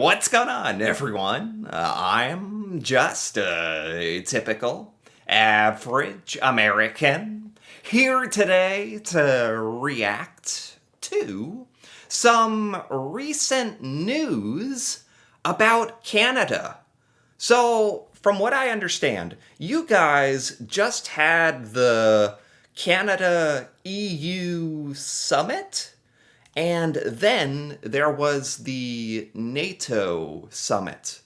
What's going on, everyone? I'm just a typical, average American here today to react to some recent news about Canada. So, from what I understand, you guys just had the Canada EU summit? And then there was the NATO summit,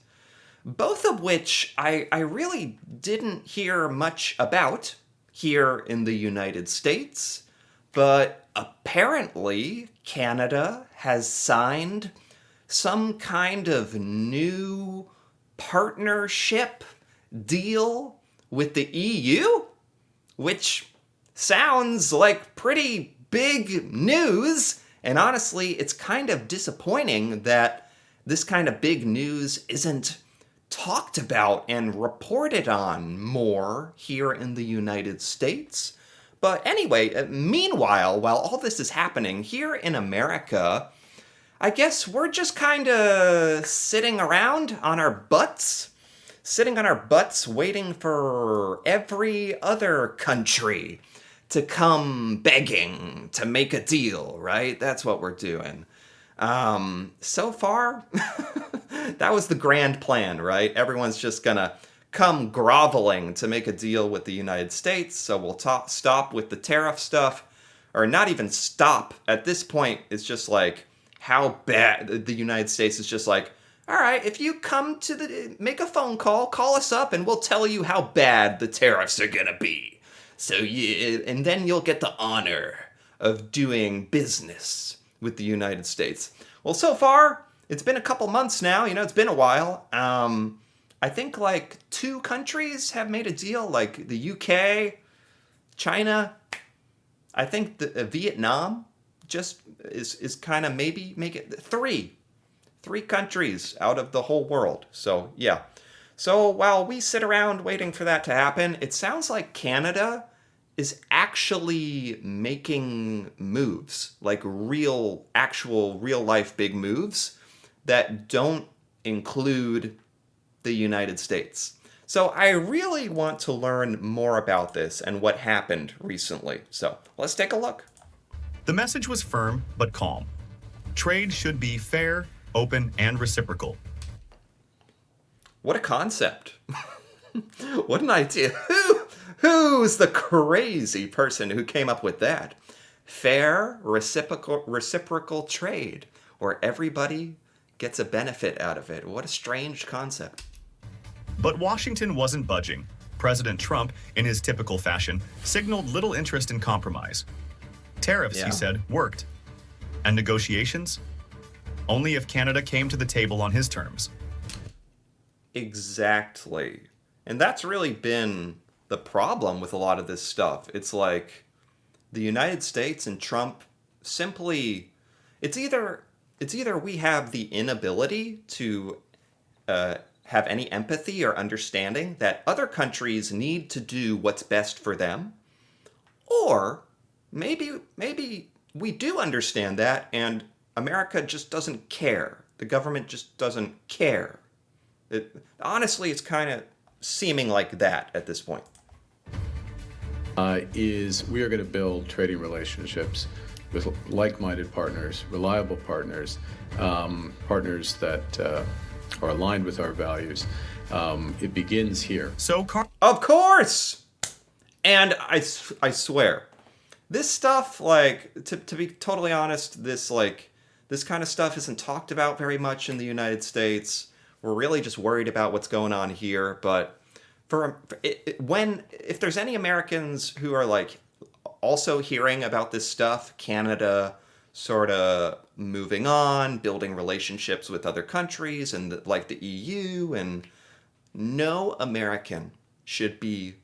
both of which I really didn't hear much about here in the United States. But apparently, Canada has signed some kind of new partnership deal with the EU, which sounds like pretty big news. And honestly, it's kind of disappointing that this kind of big news isn't talked about and reported on more here in the United States. But anyway, meanwhile, while all this is happening here in America, I guess we're just kind of sitting around on our butts, waiting for every other country to come begging to make a deal, right? That's what we're doing. So far, that was the grand plan, right? Everyone's just gonna come groveling to make a deal with the United States, so we'll stop with the tariff stuff, or not even stop. At this point, it's just like how bad the United States is just like, all right, if you come to make a phone call, call us up, and we'll tell you how bad the tariffs are gonna be. So yeah, and then you'll get the honor of doing business with the United States. Well, so far, it's been a couple months now. It's been a while. I think like 2 countries have made a deal, like the UK, China. I think the Vietnam just is kind of maybe make it 3 countries out of the whole world. So yeah. So while we sit around waiting for that to happen, it sounds like Canada is actually making moves, like real life big moves that don't include the United States. So I really want to learn more about this and what happened recently. So let's take a look. The message was firm but calm. Trade should be fair, open, and reciprocal. What a concept. What an idea. Who's the crazy person who came up with that? Fair, reciprocal trade, where everybody gets a benefit out of it. What a strange concept. But Washington wasn't budging. President Trump, in his typical fashion, signaled little interest in compromise. Tariffs, he said, worked. And negotiations? Only if Canada came to the table on his terms. Exactly. And that's really been the problem with a lot of this stuff. It's like the United States and Trump simply, it's either we have the inability to have any empathy or understanding that other countries need to do what's best for them, or maybe we do understand that and America just doesn't care. The government just doesn't care. Honestly, it's kind of seeming like that at this point. Is we are going to build trading relationships with like-minded partners, reliable partners, partners that are aligned with our values. It begins here. Of course! And I swear, this stuff, like, to be totally honest, this kind of stuff isn't talked about very much in the United States. We're really just worried about what's going on here, but if there's any Americans who are like also hearing about this stuff, Canada sort of moving on, building relationships with other countries and like the EU, and no American should be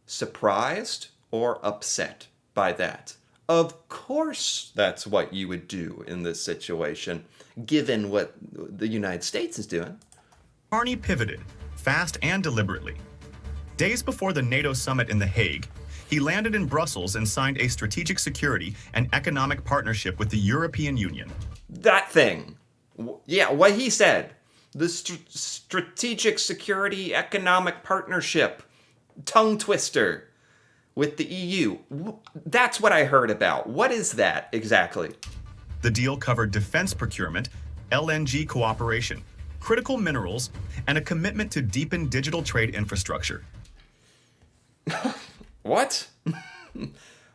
surprised or upset by that. Of course, that's what you would do in this situation, given what the United States is doing. Carney pivoted, fast and deliberately. Days before the NATO summit in The Hague, he landed in Brussels and signed a strategic security and economic partnership with the European Union. That thing. Yeah, what he said. The Strategic Security Economic Partnership. Tongue twister with the EU. That's what I heard about. What is that exactly? The deal covered defense procurement, LNG cooperation, critical minerals, and a commitment to deepen digital trade infrastructure. What?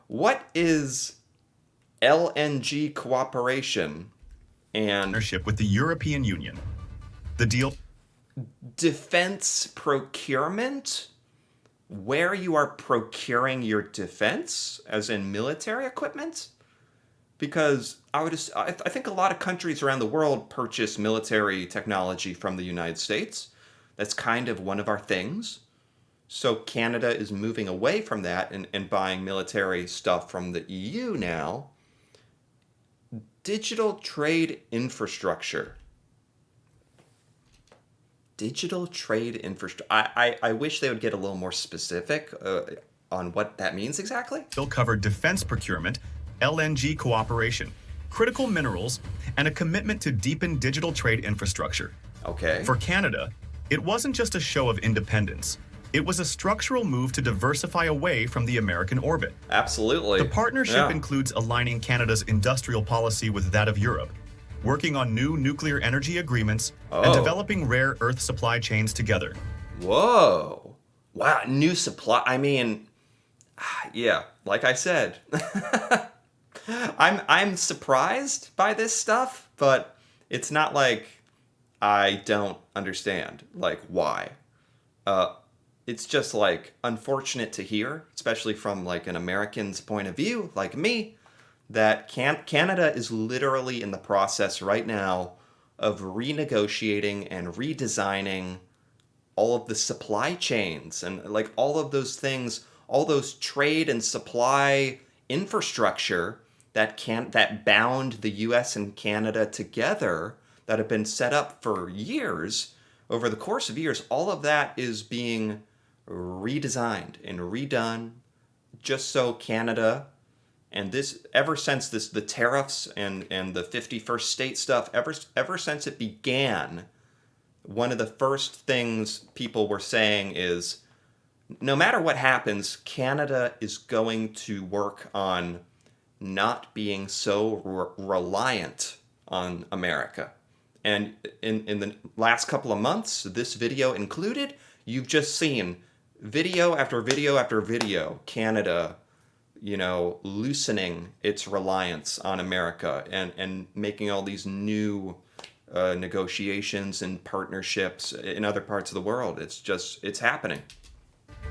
What is LNG cooperation and Partnership with the European Union. The deal defense procurement? Where you are procuring your defense, as in military equipment? Because I think a lot of countries around the world purchase military technology from the United States. That's kind of one of our things. So Canada is moving away from that and buying military stuff from the EU now. Digital trade infrastructure. Digital trade infrastructure. I wish they would get a little more specific on what that means exactly. Bill covered defense procurement, LNG cooperation, critical minerals, and a commitment to deepen digital trade infrastructure. Okay. For Canada, it wasn't just a show of independence. It was a structural move to diversify away from the American orbit. Absolutely. The partnership includes aligning Canada's industrial policy with that of Europe, working on new nuclear energy agreements, and developing rare earth supply chains together. Whoa. Wow, new supply. I mean, yeah, like I said, I'm surprised by this stuff, but it's not like I don't understand, like, why. It's just, like, unfortunate to hear, especially from, like, an American's point of view, like me, that Canada is literally in the process right now of renegotiating and redesigning all of the supply chains and, like, all of those things, all those trade and supply infrastructure that bound the US and Canada together, that have been set up for years. Over the course of years, all of that is being redesigned and redone just so Canada, and this, ever since the tariffs and the 51st state stuff, ever since it began, one of the first things people were saying is, no matter what happens, Canada is going to work on not being so reliant on America. And in the last couple of months, this video included, you've just seen video after video after video, Canada, loosening its reliance on America and making all these new negotiations and partnerships in other parts of the world. It's happening.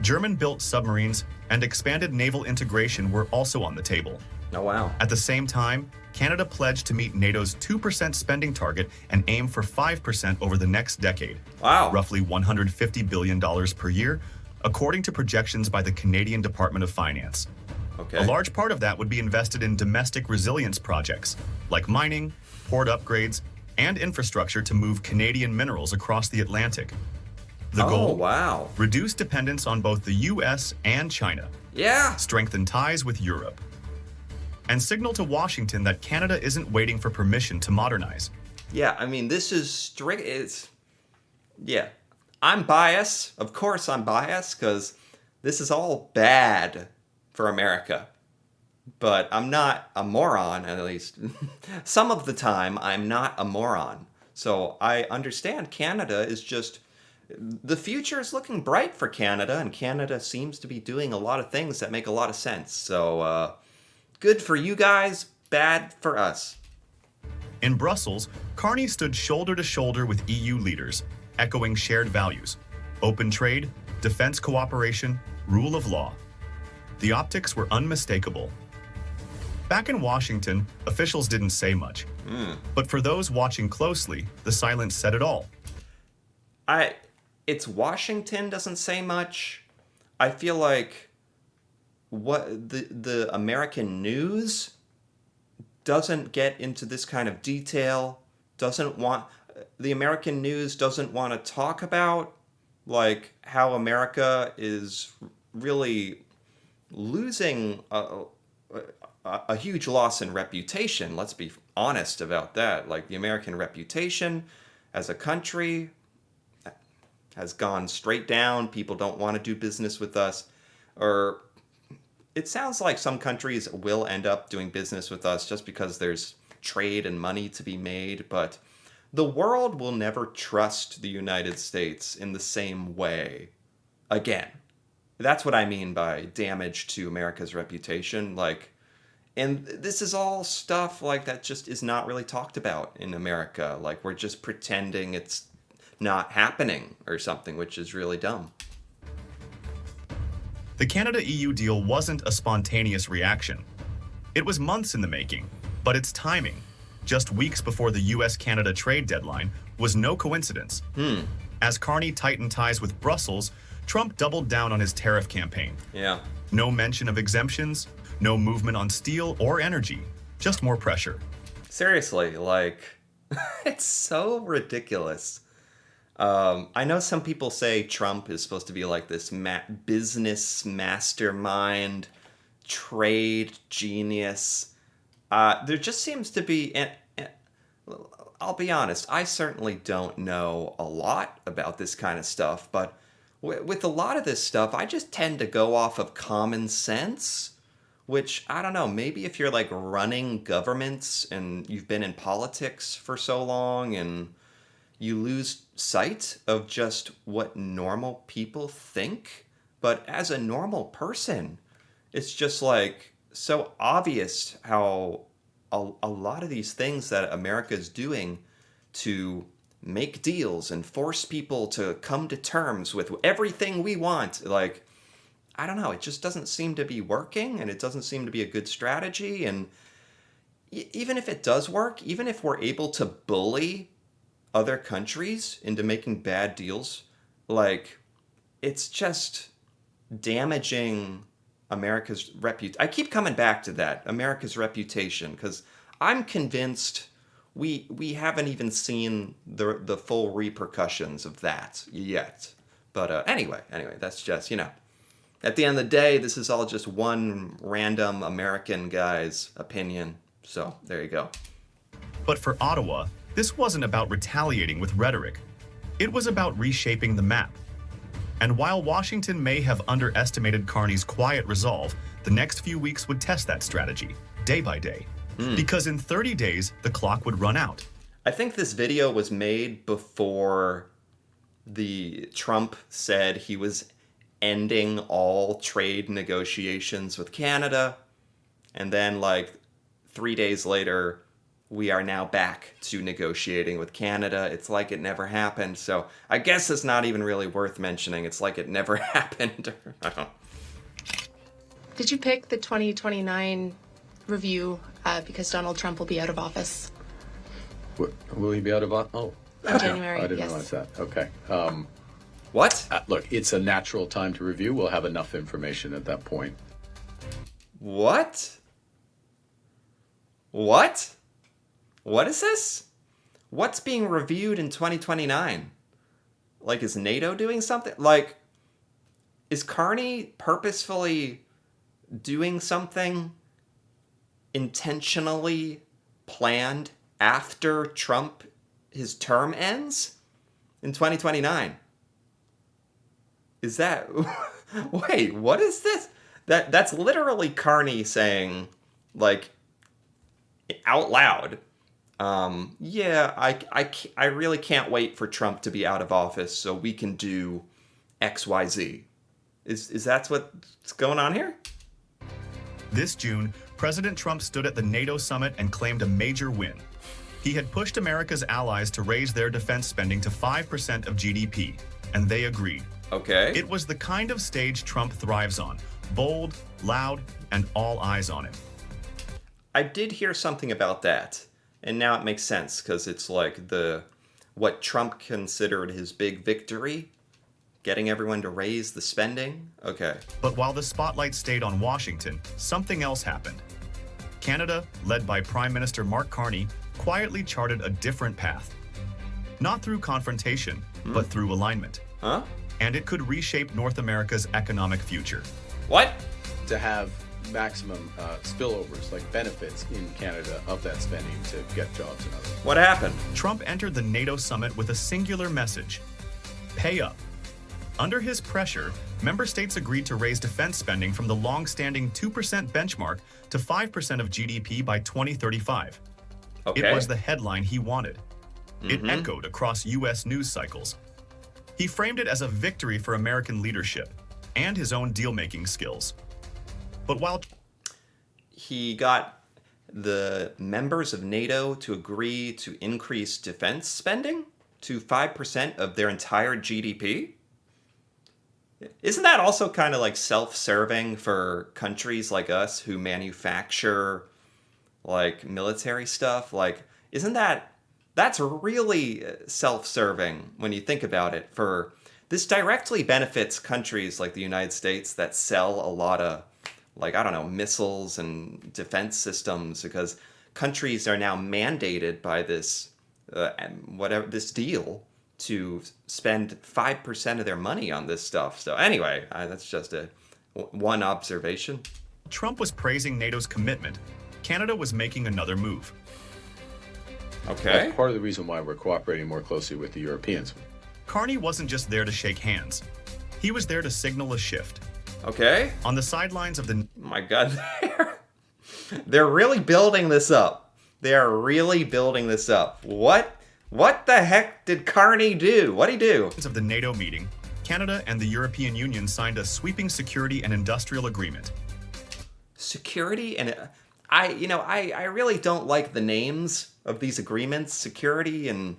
German-built submarines and expanded naval integration were also on the table. Oh, wow. At the same time, Canada pledged to meet NATO's 2% spending target and aim for 5% over the next decade. Wow. Roughly $150 billion per year, according to projections by the Canadian Department of Finance. Okay. A large part of that would be invested in domestic resilience projects, like mining, port upgrades, and infrastructure to move Canadian minerals across the Atlantic. The goal? Wow. Reduce dependence on both the US and China. Yeah. Strengthen ties with Europe. And signal to Washington that Canada isn't waiting for permission to modernize. Yeah, I mean, this is strict. Yeah. I'm biased. Of course I'm biased, because this is all bad for America. But I'm not a moron, at least. Some of the time, I'm not a moron. So I understand Canada is just... The future is looking bright for Canada, and Canada seems to be doing a lot of things that make a lot of sense. So, good for you guys, bad for us. In Brussels, Carney stood shoulder to shoulder with EU leaders, echoing shared values: open trade, defense cooperation, rule of law. The optics were unmistakable. Back in Washington, officials didn't say much. But for those watching closely, the silence said it all. It's Washington doesn't say much. I feel like what the American news doesn't get into this kind of detail, the American news doesn't want to talk about, like, how America is really losing a huge loss in reputation. Let's be honest about that. Like, the American reputation as a country has gone straight down. People don't want to do business with us. Or it sounds like some countries will end up doing business with us just because there's trade and money to be made. But the world will never trust the United States in the same way again. That's what I mean by damage to America's reputation. Like, and this is all stuff like that just is not really talked about in America. Like, we're just pretending it's not happening or something, which is really dumb. The Canada-EU deal wasn't a spontaneous reaction. It was months in the making, but its timing, just weeks before the US-Canada trade deadline, was no coincidence. As Carney tightened ties with Brussels, Trump doubled down on his tariff campaign. Yeah. No mention of exemptions, no movement on steel or energy, just more pressure. Seriously, like, it's so ridiculous. I know some people say Trump is supposed to be like this business mastermind, trade genius. There just seems to be, and I'll be honest, I certainly don't know a lot about this kind of stuff, but with a lot of this stuff, I just tend to go off of common sense, which, I don't know, maybe if you're like running governments and you've been in politics for so long and you lose sight of just what normal people think. But as a normal person, it's just like so obvious how a lot of these things that America is doing to make deals and force people to come to terms with everything we want. Like, I don't know, it just doesn't seem to be working, and it doesn't seem to be a good strategy. And even if it does work, even if we're able to bully other countries into making bad deals, like, it's just damaging America's reputation. I keep coming back to that, America's reputation, because I'm convinced we haven't even seen the full repercussions of that yet. But anyway, that's just, at the end of the day, this is all just one random American guy's opinion. So there you go. But for Ottawa, this wasn't about retaliating with rhetoric. It was about reshaping the map. And while Washington may have underestimated Carney's quiet resolve, the next few weeks would test that strategy, day by day. Because in 30 days, the clock would run out. I think this video was made before the Trump said he was ending all trade negotiations with Canada. And then, like, 3 days later, we are now back to negotiating with Canada. It's like it never happened. So I guess it's not even really worth mentioning. It's like it never happened. Did you pick the 2029 review because Donald Trump will be out of office? Will he be out of office? Oh, in January. I didn't yes. realize that. Okay. What? Look, it's a natural time to review. We'll have enough information at that point. What? What? What is this? What's being reviewed in 2029? Like, is NATO doing something? Like, is Carney purposefully doing something intentionally planned after Trump, his term ends in 2029? Is that... Wait, what is this? That's literally Carney saying, like, out loud, yeah, I really can't wait for Trump to be out of office so we can do XYZ. Is that what's going on here? This June, President Trump stood at the NATO summit and claimed a major win. He had pushed America's allies to raise their defense spending to 5% of GDP, and they agreed. Okay. It was the kind of stage Trump thrives on, bold, loud, and all eyes on him. I did hear something about that, and now it makes sense, because it's like what Trump considered his big victory, getting everyone to raise the spending. Okay. But while the spotlight stayed on Washington, something else happened. Canada, led by Prime Minister Mark Carney, quietly charted a different path. Not through confrontation, but through alignment. Huh? And it could reshape North America's economic future. What? To have maximum spillovers, like benefits in Canada of that spending to get jobs and others. What happened? Trump entered the NATO summit with a singular message: pay up. Under his pressure, member states agreed to raise defense spending from the long-standing 2% benchmark to 5% of GDP by 2035. Okay. It was the headline he wanted. It echoed across U.S. news cycles. He framed it as a victory for American leadership and his own deal-making skills. But while He got the members of NATO to agree to increase defense spending to 5% of their entire GDP. Isn't that also kind of like self-serving for countries like us who manufacture like military stuff? Like, isn't that's really self-serving when you think about it? For this directly benefits countries like the United States that sell a lot of, like, I don't know, missiles and defense systems, because countries are now mandated by this this deal to spend 5% of their money on this stuff. So anyway, that's just one observation. Trump was praising NATO's commitment, Canada was making another move. Okay. That's part of the reason why we're cooperating more closely with the Europeans. Carney wasn't just there to shake hands. He was there to signal a shift. Okay. On the sidelines of the My God, they're really building this up. They are really building this up. What the heck did Carney do? What'd he do? of the NATO meeting, Canada and the European Union signed a sweeping security and industrial agreement. Security and I really don't like the names of these agreements. Security and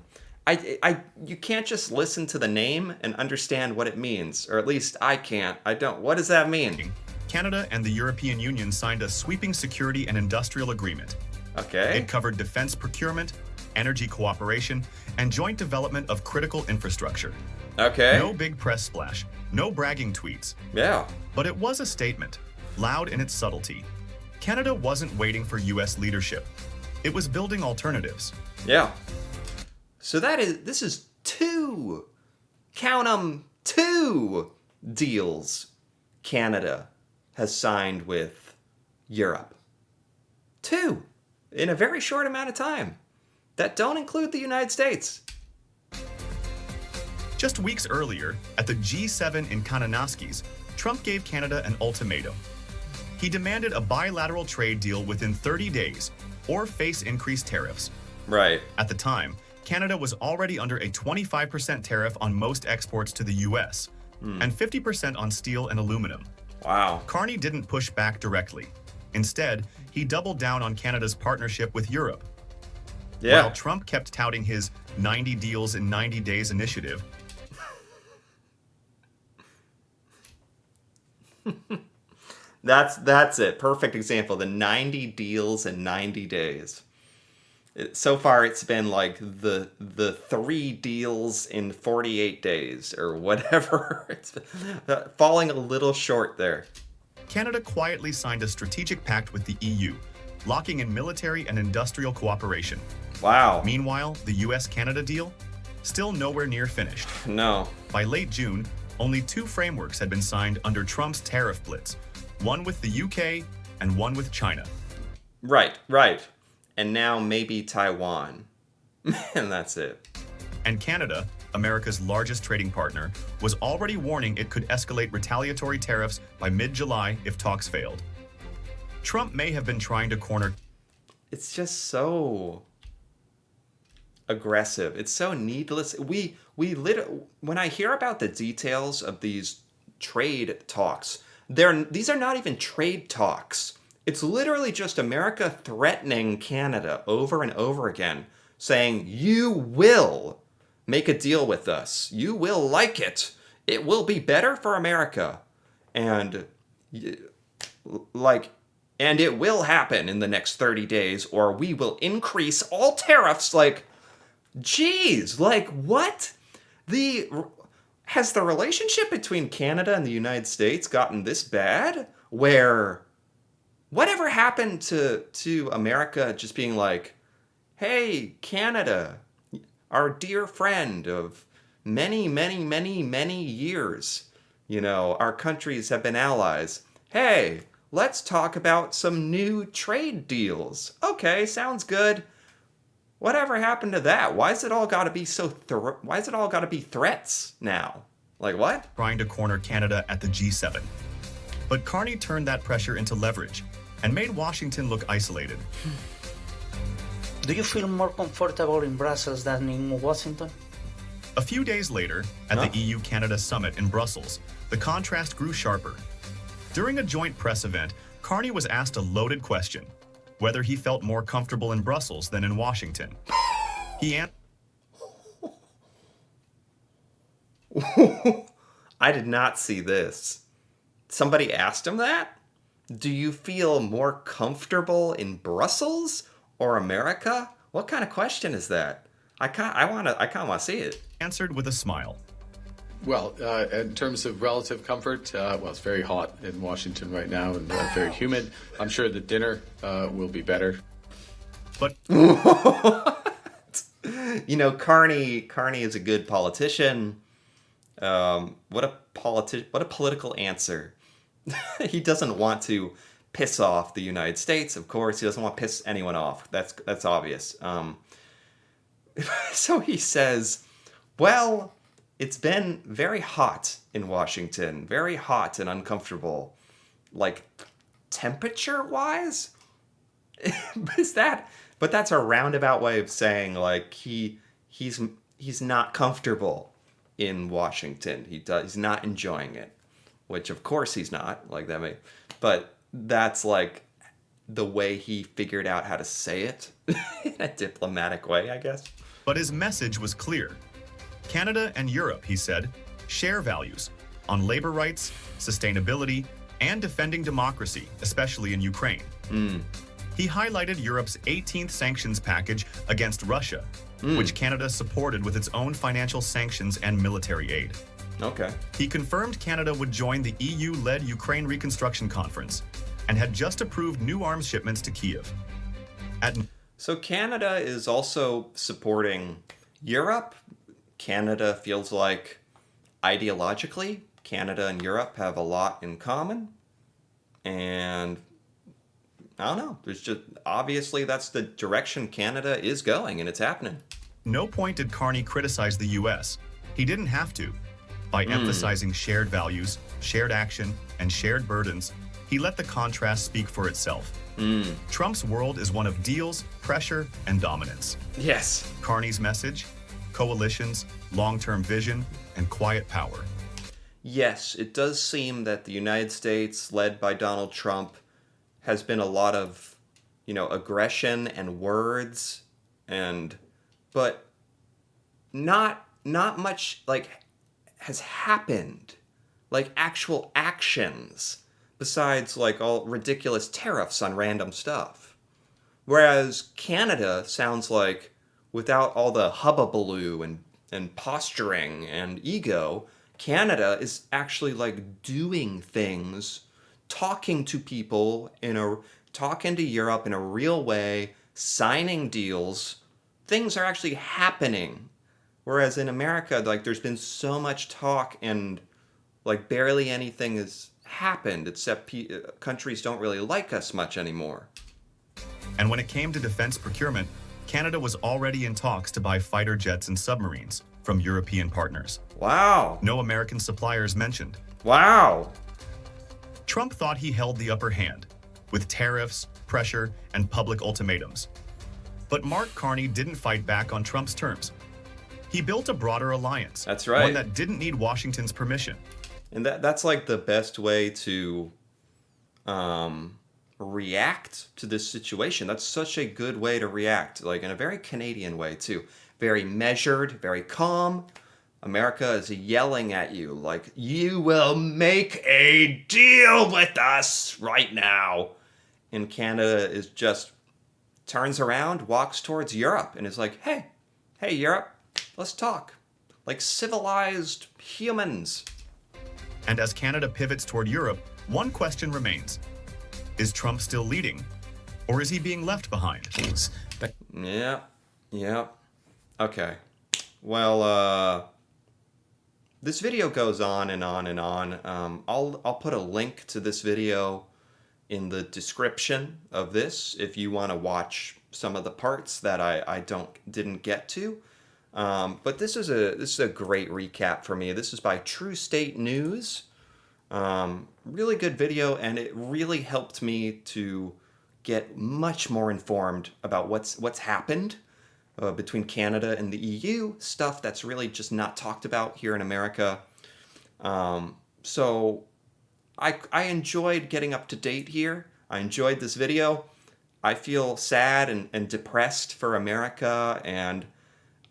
you can't just listen to the name and understand what it means, or at least I can't. I don't. What does that mean? Canada and the European Union signed a sweeping security and industrial agreement. Okay. It covered defense procurement, energy cooperation, and joint development of critical infrastructure. Okay. No big press splash, no bragging tweets. Yeah. But it was a statement, loud in its subtlety. Canada wasn't waiting for U.S. leadership. It was building alternatives. Yeah. So this is two, count 'em, two deals Canada has signed with Europe. Two, in a very short amount of time, that don't include the United States. Just weeks earlier, at the G7 in Kananaskis, Trump gave Canada an ultimatum. He demanded a bilateral trade deal within 30 days or face increased tariffs. Right. At the time, Canada was already under a 25% tariff on most exports to the US and 50% on steel and aluminum. Wow. Carney didn't push back directly. Instead, he doubled down on Canada's partnership with Europe. Yeah. While Trump kept touting his 90 deals in 90 days initiative, That's it. Perfect example. The 90 deals in 90 days. So far, it's been like the 3 deals in 48 days or whatever. It's falling a little short there. Canada quietly signed a strategic pact with the EU, locking in military and industrial cooperation. Wow. Meanwhile, the US-Canada deal? Still nowhere near finished. No. By late June, only 2 frameworks had been signed under Trump's tariff blitz, one with the UK and one with China. Right. And now maybe Taiwan. And that's it. And Canada, America's largest trading partner, was already warning it could escalate retaliatory tariffs by mid-July if talks failed. Trump may have been trying to corner. It's just so aggressive. It's so needless. When I hear about the details of these trade talks, these are not even trade talks. It's literally just America threatening Canada over and over again, saying, you will make a deal with us. You will like it. It will be better for America. And it will happen in the next 30 days, or we will increase all tariffs. Like, geez, like what? Has the relationship between Canada and the United States gotten this bad? Where whatever happened to America just being like, hey, Canada, our dear friend of many, many, many, many years, our countries have been allies. Hey, let's talk about some new trade deals. Okay, sounds good. Whatever happened to that? Why is it all got to be why is it all got to be threats now? Like what? Trying to corner Canada at the G7. But Carney turned that pressure into leverage and made Washington look isolated. Do you feel more comfortable in Brussels than in Washington? A few days later, at the EU-Canada summit in Brussels, the contrast grew sharper. During a joint press event, Carney was asked a loaded question, whether he felt more comfortable in Brussels than in Washington. He answered, I did not see this. Somebody asked him that? Do you feel more comfortable in Brussels or America? What kind of question is that? I kind of want to see it. answered with a smile. Well, in terms of relative comfort, well, it's very hot in Washington right now and very humid. I'm sure the dinner will be better. But You know, Carney is a good politician. What a political answer. He doesn't want to piss off the United States, of course. He doesn't want to piss anyone off. That's obvious. So he says, well, it's been very hot in Washington, very hot and uncomfortable. Like, temperature-wise? But that's a roundabout way of saying, like, he's not comfortable in Washington. He's not enjoying it, which of course he's not. Like that but that's like the way he figured out how to say it in a diplomatic way, I guess. But his message was clear. Canada and Europe, he said, share values on labor rights, sustainability, and defending democracy, especially in Ukraine. He highlighted Europe's 18th sanctions package against Russia, which Canada supported with its own financial sanctions and military aid. Okay. He confirmed Canada would join the EU-led Ukraine Reconstruction Conference and had just approved new arms shipments to Kyiv. So Canada is also supporting Europe. Canada feels like ideologically, Canada and Europe have a lot in common. And I don't know. There's just obviously that's the direction Canada is going, and it's happening. No point did Carney criticize the U.S. He didn't have to. By emphasizing shared values, shared action, and shared burdens, he let the contrast speak for itself. Trump's world is one of deals, pressure, and dominance. Yes. Carney's message? Coalitions, long-term vision, and quiet power. Yes, it does seem that the United States, led by Donald Trump, has been a lot of, aggression and words, but not much has happened, like actual actions, besides like all ridiculous tariffs on random stuff. Whereas Canada sounds like, without all the hubbubaloo and posturing and ego, Canada is actually like doing things, talking to people talking to Europe in a real way, signing deals. Things are actually happening. Whereas in America, like there's been so much talk and like barely anything has happened, except countries don't really like us much anymore. And when it came to defense procurement, Canada was already in talks to buy fighter jets and submarines from European partners. Wow. No American suppliers mentioned. Wow. Trump thought he held the upper hand, with tariffs, pressure, and public ultimatums. But Mark Carney didn't fight back on Trump's terms. He built a broader alliance. That's right. One that didn't need Washington's permission. And that's like the best way to react to this situation. That's such a good way to react, like in a very Canadian way too. Very measured, very calm. America is yelling at you like, you will make a deal with us right now. And Canada is just turns around, walks towards Europe, and is like, hey, Europe, let's talk. Like civilized humans. And as Canada pivots toward Europe, one question remains. Is Trump still leading? Or is he being left behind? Yeah. Okay. Well, this video goes on and on and on. I'll put a link to this video in the description of this if you want to watch some of the parts that I didn't get to. But this is a great recap for me. This is by True State News. Really good video, and it really helped me to get much more informed about what's happened between Canada and the EU, stuff that's really just not talked about here in America. So I enjoyed getting up to date here. I enjoyed this video. I feel sad and depressed for America, and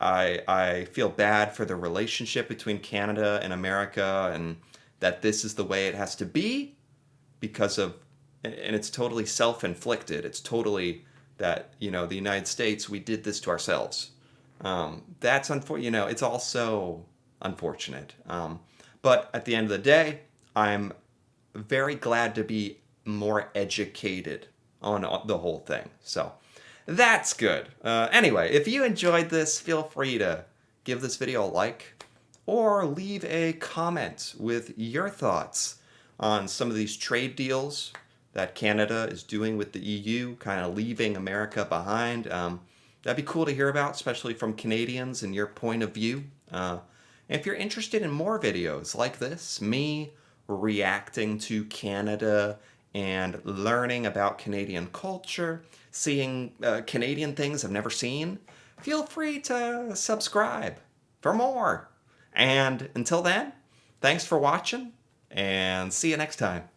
I feel bad for the relationship between Canada and America, and that this is the way it has to be because of, and it's totally self-inflicted. It's totally that, the United States, we did this to ourselves. That's unfortunate. It's also unfortunate. But at the end of the day, I'm very glad to be more educated on the whole thing. So that's good. Anyway, if you enjoyed this, feel free to give this video a like or leave a comment with your thoughts on some of these trade deals that Canada is doing with the EU, kind of leaving America behind. That'd be cool to hear about, especially from Canadians and your point of view. If you're interested in more videos like this, me reacting to Canada and learning about Canadian culture, seeing Canadian things I've never seen, feel free to subscribe for more. And until then, thanks for watching, and see you next time.